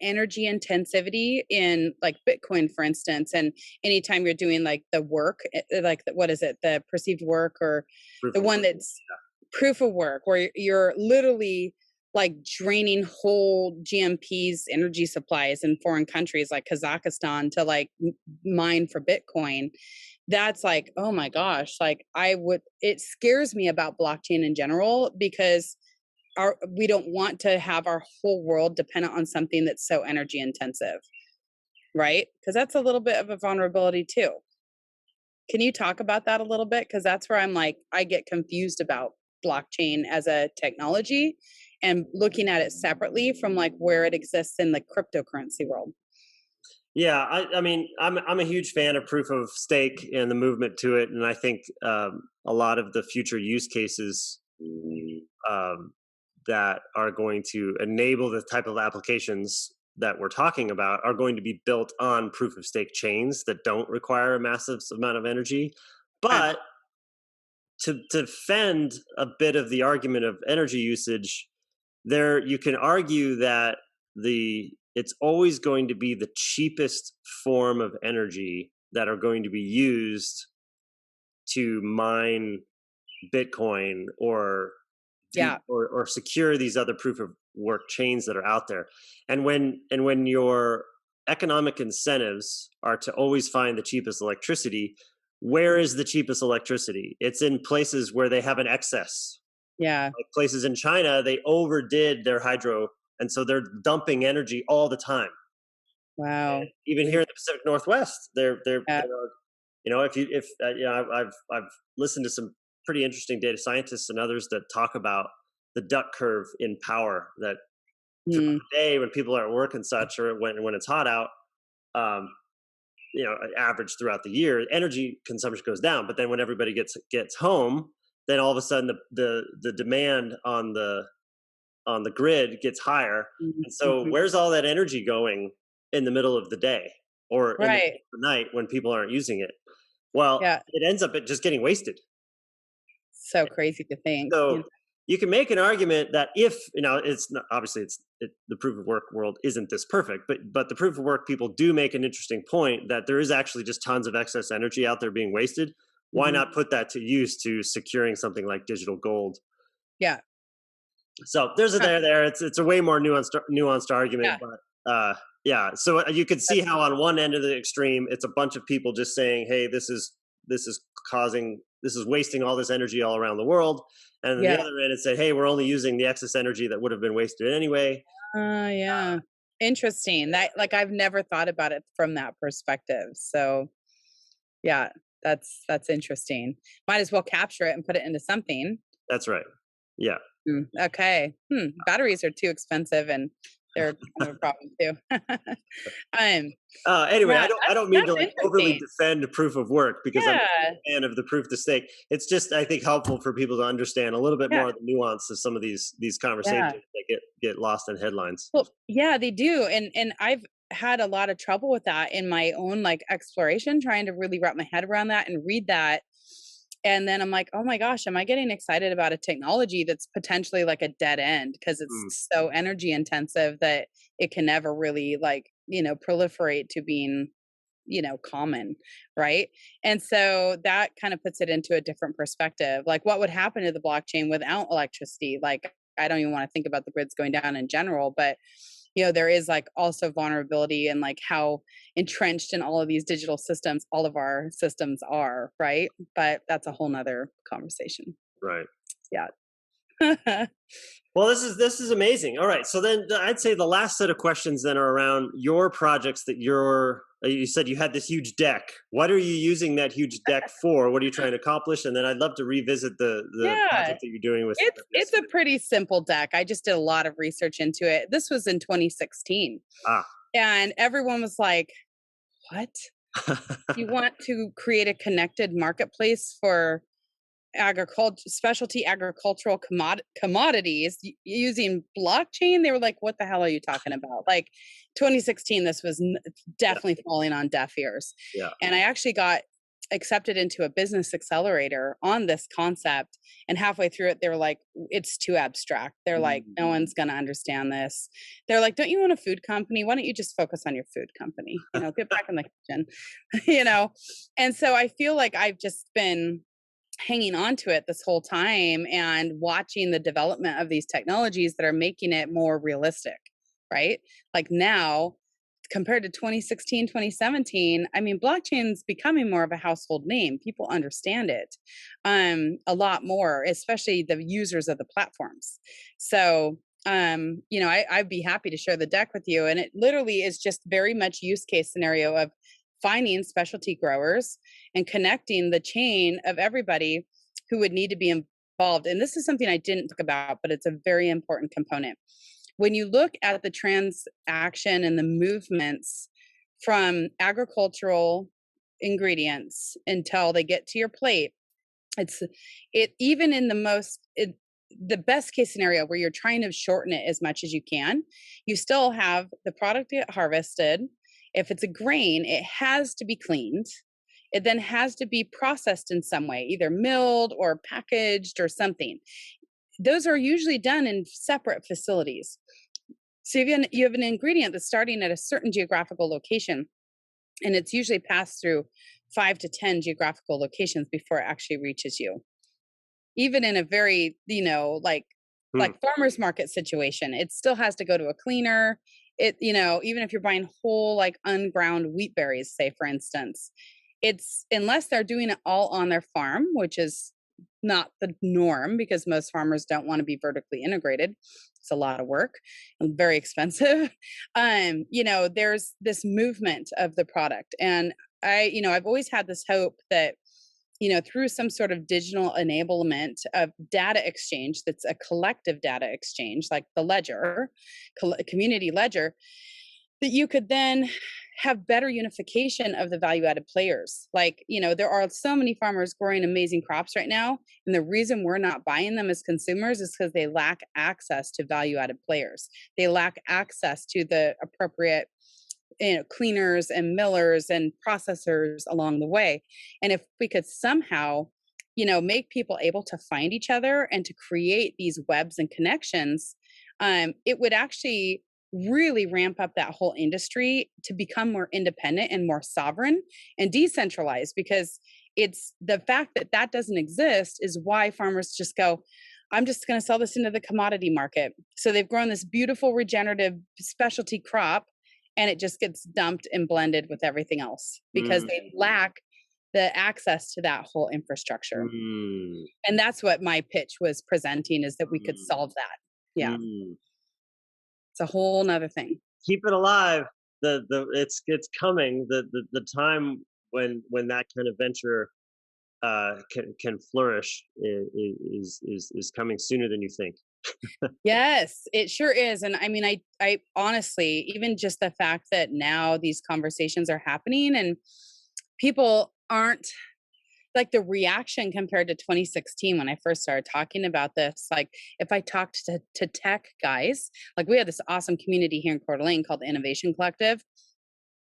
energy intensivity in like Bitcoin, for instance, and anytime you're doing like the work, like what is it, the perceived work, or Proof the of one work. that's proof of work, where you're literally like draining whole GMP's energy supplies in foreign countries like Kazakhstan to like mine for Bitcoin. That's like, oh my gosh, like it scares me about blockchain in general, because we don't want to have our whole world dependent on something that's so energy intensive, right? Because that's a little bit of a vulnerability too. Can you talk about that a little bit? Because that's where I'm like, I get confused about blockchain as a technology and looking at it separately from like where it exists in the cryptocurrency world. Yeah, I mean, I'm a huge fan of proof of stake and the movement to it, and I think a lot of the future use cases um, that are going to enable the type of applications that we're talking about are going to be built on proof of stake chains that don't require a massive amount of energy. Okay. But to defend a bit of the argument of energy usage, there you can argue that it's always going to be the cheapest form of energy that are going to be used to mine Bitcoin or Yeah. or secure these other proof of work chains that are out there. And when your economic incentives are to always find the cheapest electricity, where is the cheapest electricity? It's in places where they have an excess. Yeah. Like places in China, they overdid their hydro, and so they're dumping energy all the time. Wow. And even here in the Pacific Northwest, Yeah. if I've listened to some pretty interesting data scientists and others that talk about the duck curve in power, that throughout Mm, the day when people are at work and such, or when it's hot out, um, average throughout the year, energy consumption goes down. But then when everybody gets home, then all of a sudden the demand on the grid gets higher. mhm, And so mhm. where's all that energy going in the middle of the day or in the Right. middle of the night when people aren't using it? Well, Yeah. it ends up just getting wasted. So crazy to think. So you can make an argument that if it's not, obviously the proof of work world isn't this perfect, but the proof of work people do make an interesting point that there is actually just tons of excess energy out there being wasted. Why Mhm. not put that to use to securing something like digital gold? Yeah. So there's a Huh. there. It's a way more nuanced argument, Yeah. but yeah. So you could see That's how on one end of the extreme, it's a bunch of people just saying, "Hey, this is wasting all this energy all around the world," and then the yeah. other end, it said, "Hey, we're only using the excess energy that would have been wasted anyway." Yeah. Interesting. That like I've never thought about it from that perspective. So yeah, that's interesting. Might as well capture it and put it into something. That's right. Yeah. Okay. Batteries are too expensive and they're kind of a problem too. um, Anyway, yeah, I don't mean to that's like overly interesting. defend proof of work because I'm Yeah. a fan of the proof to stake. It's just I think helpful for people to understand a little bit Yeah. more of the nuance of some of these conversations Yeah. that get lost in headlines. Well, yeah, they do. And I've had a lot of trouble with that in my own like exploration, trying to really wrap my head around that and read that. And then I'm like, oh my gosh, am I getting excited about a technology that's potentially like a dead end because it's Mm, so energy intensive that it can never really like, proliferate to being, common, right? And so that kind of puts it into a different perspective. Like what would happen to the blockchain without electricity? Like I don't even want to think about the grids going down in general, but there is like also vulnerability and like how entrenched in all of these digital systems all of our systems are, right? But that's a whole nother conversation. right. Yeah. Well, this is amazing. All right, so then I'd say the last set of questions then are around your projects that you said you had this huge deck. What are you using that huge deck for? What are you trying to accomplish? And then I'd love to revisit the Yeah. project that you're doing with. It's a pretty simple deck. I just did a lot of research into it. This was in 2016. Ah. And everyone was like, "What? You want to create a connected marketplace for specialty agricultural commodities using blockchain?" They were like, "What the hell are you talking about?" Like 2016, this was Yeah, definitely falling on deaf ears. yeah. And I actually got accepted into a business accelerator on this concept, and halfway through it they were like, "It's too abstract." They're like, "No one's going to understand this." They're like, "Don't you own a food company? Why don't you just focus on your food company? Get back in the kitchen." you know and so I feel like I've just been hanging on to it this whole time and watching the development of these technologies that are making it more realistic, right? Like now, compared to 2016, 2017, I mean, blockchain's becoming more of a household name. People understand it a lot more, especially the users of the platforms. So, I'd be happy to share the deck with you. And it literally is just very much use case scenario of finding specialty growers and connecting the chain of everybody who would need to be involved. And this is something I didn't talk about, but it's a very important component. When you look at the transaction and the movements from agricultural ingredients until they get to your plate, it even in the best case scenario where you're trying to shorten it as much as you can, you still have the product get harvested. If it's a grain, it has to be cleaned. It then has to be processed in some way, either milled or packaged or something. Those are usually done in separate facilities. So if you have an ingredient that's starting at a certain geographical location, and it's usually passed through 5 to 10 geographical locations before it actually reaches you. Even in a very, like farmers market situation, it still has to go to a cleaner. Even if you're buying whole, like unground wheat berries, say, for instance, it's unless they're doing it all on their farm, which is not the norm because most farmers don't want to be vertically integrated. It's a lot of work and very expensive. There's this movement of the product. And I've always had this hope that, through some sort of digital enablement of data exchange, that's a collective data exchange, like the ledger, community ledger, that you could then have better unification of the value-added players. There are so many farmers growing amazing crops right now, and the reason we're not buying them as consumers is because they lack access to value-added players. They lack access to the appropriate cleaners and millers and processors along the way. And if we could somehow, make people able to find each other and to create these webs and connections, it would actually really ramp up that whole industry to become more independent and more sovereign and decentralized, because it's the fact that that doesn't exist is why farmers just go, I'm just going to sell this into the commodity market. So they've grown this beautiful regenerative specialty crop, and it just gets dumped and blended with everything else because they lack the access to that whole infrastructure. And that's what my pitch was presenting, is that we could solve that. Yeah. It's a whole nother thing. Keep it alive. It's coming. The time when that kind of venture can flourish is coming sooner than you think. Yes, it sure is. And I mean, I honestly, even just the fact that now these conversations are happening and people aren't, like, the reaction compared to 2016 when I first started talking about this. Like, if I talked to tech guys, like we had this awesome community here in Coeur d'Alene called the Innovation Collective.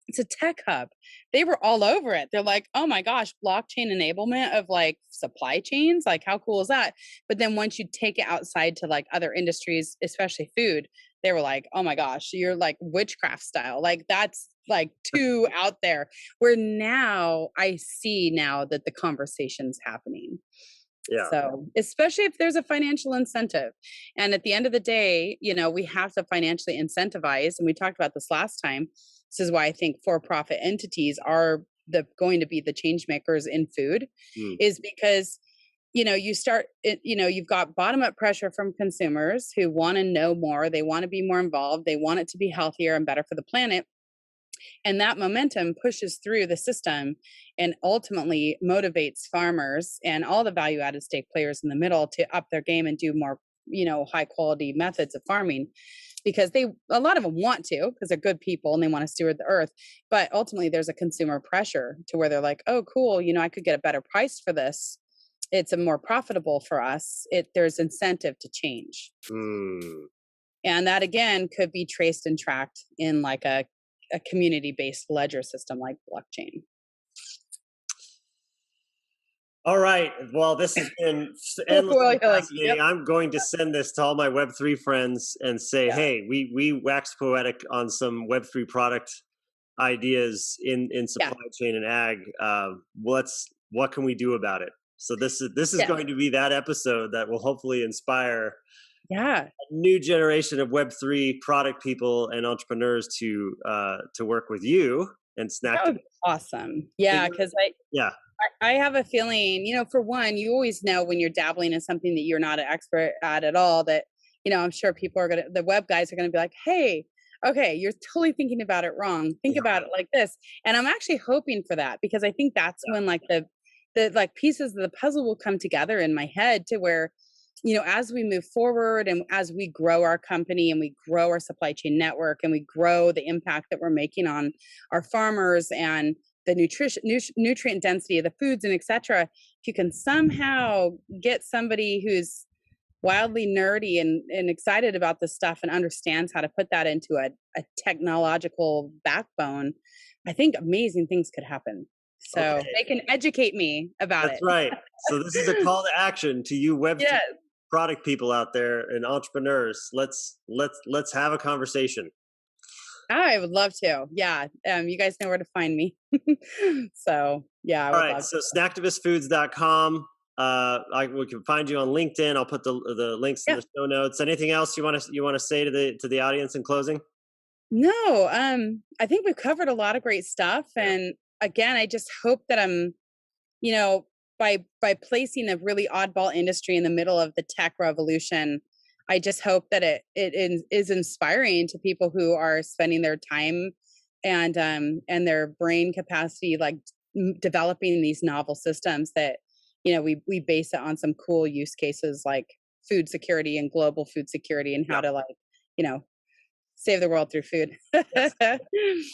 It's a tech hub. They were all over it. They're like, oh my gosh, blockchain enablement of like supply chains. Like, how cool is that? But then once you take it outside to like other industries, especially food, they were like, oh my gosh, you're like witchcraft style. Like, that's like too out there. Where now I see now that the conversation's happening. Yeah. So, especially if there's a financial incentive. And at the end of the day, we have to financially incentivize. And we talked about this last time. This is why I think for-profit entities are going to be the change makers in food, is because, you've got bottom-up pressure from consumers who want to know more. They want to be more involved. They want it to be healthier and better for the planet. And that momentum pushes through the system and ultimately motivates farmers and all the value-added stake players in the middle to up their game and do more, high-quality methods of farming. Because a lot of them want to, because they're good people and they want to steward the earth. But ultimately there's a consumer pressure to where they're like, oh, cool, I could get a better price for this. It's more profitable for us. There's incentive to change. And that again could be traced and tracked in like a community-based ledger system like blockchain. All right. Well, this has been endlessly fascinating. I'm going to send this to all my Web3 friends and say, hey, we wax poetic on some Web3 product ideas in supply chain and ag. What can we do about it? So this is going to be that episode that will hopefully inspire a new generation of Web3 product people and entrepreneurs to work with you and snap. That would be awesome. Yeah, because I have a feeling, for one, you always know when you're dabbling in something that you're not an expert at all, that, I'm sure people the web guys are going to be like, hey, okay, you're totally thinking about it wrong. Think about it like this. And I'm actually hoping for that, because I think that's when like the like pieces of the puzzle will come together in my head, to where, as we move forward and as we grow our company and we grow our supply chain network and we grow the impact that we're making on our farmers and the nutrient density of the foods and et cetera, if you can somehow get somebody who's wildly nerdy and excited about this stuff and understands how to put that into a technological backbone, I think amazing things could happen. So they can educate me about That's right. So this is a call to action to you web product people out there and entrepreneurs. Let's have a conversation. I would love to. Yeah. You guys know where to find me. So yeah. All right. So snacktivistfoods.com. We can find you on LinkedIn. I'll put the links in the show notes. Anything else you want to say to the audience in closing? No. I think we've covered a lot of great stuff. And again, I just hope that I'm, by placing a really oddball industry in the middle of the tech revolution, I just hope that it is inspiring to people who are spending their time and their brain capacity, like developing these novel systems that, we base it on some cool use cases like food security and global food security and how to save the world through food. Yes.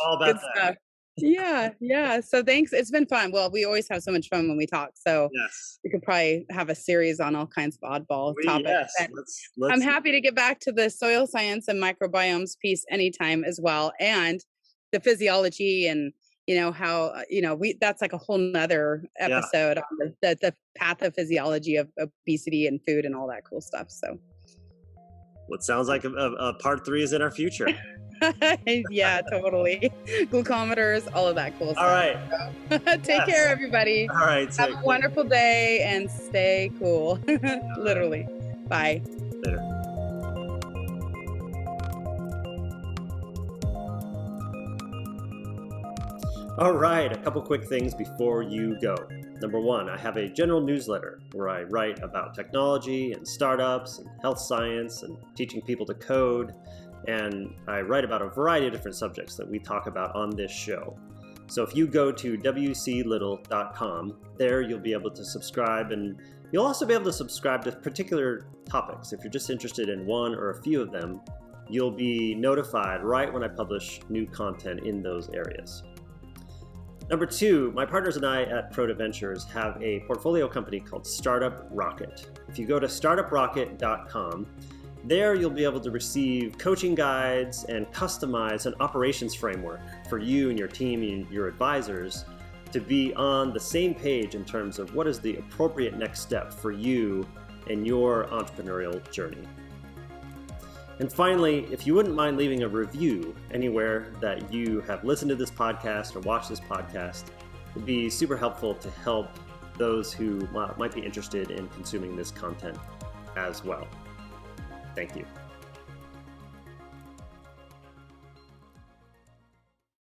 All about that. Stuff. Yeah. So thanks. It's been fun. Well, we always have so much fun when we talk. So we could probably have a series on all kinds of oddball topics. Yes. I'm happy to get back to the soil science and microbiomes piece anytime as well. And the physiology and, how, that's like a whole nother episode on the pathophysiology of obesity and food and all that cool stuff. So. Well, it sounds like a part 3 is in our future. Yeah, totally. Glucometers, all of that cool stuff. All right. So, take care, everybody. All right. Have a wonderful day and stay cool. Literally. Bye. Later. All right. A couple quick things before you go. Number 1, I have a general newsletter where I write about technology and startups and health science and teaching people to code. And I write about a variety of different subjects that we talk about on this show. So if you go to wclittle.com, there you'll be able to subscribe, and you'll also be able to subscribe to particular topics. If you're just interested in one or a few of them, you'll be notified right when I publish new content in those areas. Number 2, my partners and I at Proto Ventures have a portfolio company called Startup Rocket. If you go to startuprocket.com, there you'll be able to receive coaching guides and customize an operations framework for you and your team and your advisors to be on the same page in terms of what is the appropriate next step for you and your entrepreneurial journey. And finally, if you wouldn't mind leaving a review anywhere that you have listened to this podcast or watched this podcast, it would be super helpful to help those who might be interested in consuming this content as well. Thank you.